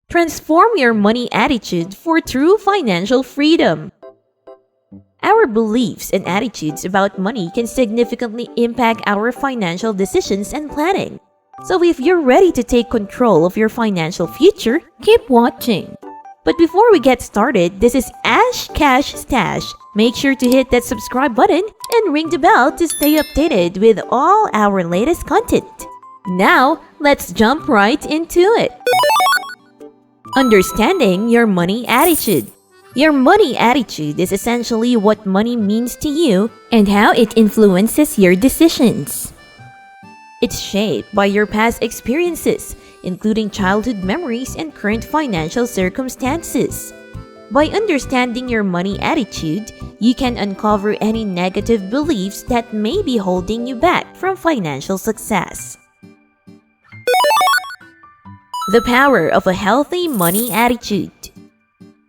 Transform your money attitude for true financial freedom. Our beliefs and attitudes about money can significantly impact our financial decisions and planning. So if you're ready to take control of your financial future, keep watching. But before we get started, this is Ash Cash Stash. Make sure to hit that subscribe button and ring the bell to stay updated with all our latest content. Now, let's jump right into it. Understanding your money attitude. Your money attitude is essentially what money means to you and how it influences your decisions. It's shaped by your past experiences, including childhood memories and current financial circumstances. By understanding your money attitude, you can uncover any negative beliefs that may be holding you back from financial success. The power of a healthy money attitude.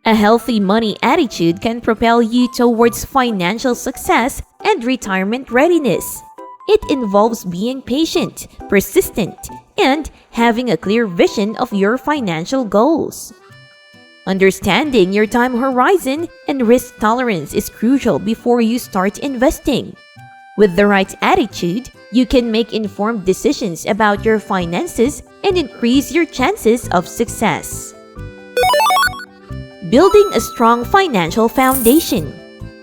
A healthy money attitude can propel you towards financial success and retirement readiness. It involves being patient, persistent, and having a clear vision of your financial goals. Understanding your time horizon and risk tolerance is crucial before you start investing. With the right attitude, you can make informed decisions about your finances and increase your chances of success. Building a strong financial foundation.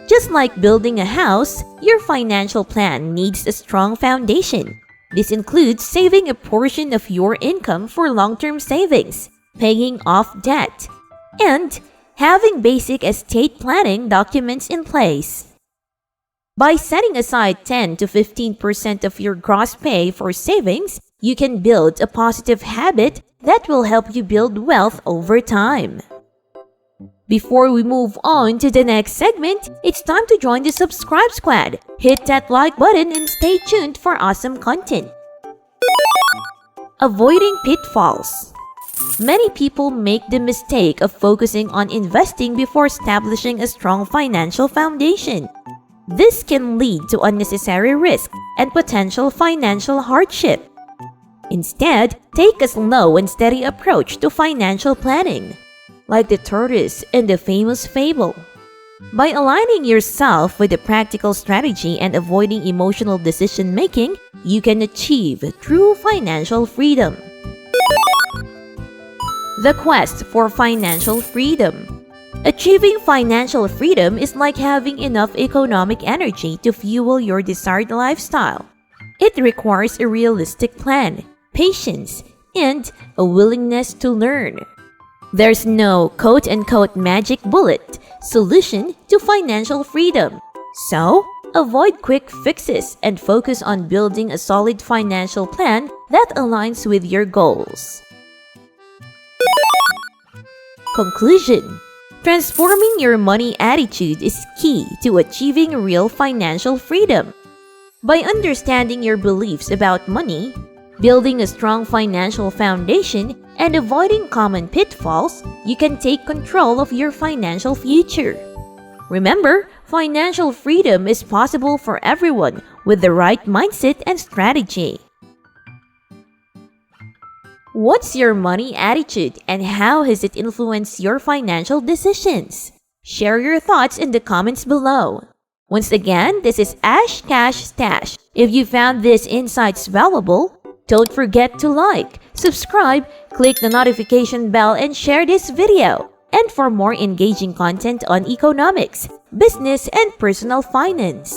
Just like building a house, your financial plan needs a strong foundation. This includes saving a portion of your income for long-term savings, paying off debt, and having basic estate planning documents in place. By setting aside 10 to 15% of your gross pay for savings, you can build a positive habit that will help you build wealth over time. Before we move on to the next segment, it's time to join the Subscribe Squad. Hit that like button and stay tuned for awesome content. Avoiding pitfalls. Many people make the mistake of focusing on investing before establishing a strong financial foundation. This can lead to unnecessary risk and potential financial hardship. Instead, take a slow and steady approach to financial planning, like the tortoise in the famous fable. By aligning yourself with a practical strategy and avoiding emotional decision-making, you can achieve true financial freedom. The quest for financial freedom. Achieving financial freedom is like having enough economic energy to fuel your desired lifestyle. It requires a realistic plan, patience, and a willingness to learn. There's no quote-unquote magic bullet solution to financial freedom. So, avoid quick fixes and focus on building a solid financial plan that aligns with your goals. Conclusion. Transforming your money attitude is key to achieving real financial freedom. By understanding your beliefs about money, building a strong financial foundation, and avoiding common pitfalls, you can take control of your financial future. Remember, financial freedom is possible for everyone with the right mindset and strategy. What's your money attitude and how has it influenced your financial decisions? Share your thoughts in the comments below. Once again, this is Ash Cash Stash. If you found these insights valuable, don't forget to like, subscribe, click the notification bell, and share this video. And for more engaging content on economics, business, and personal finance.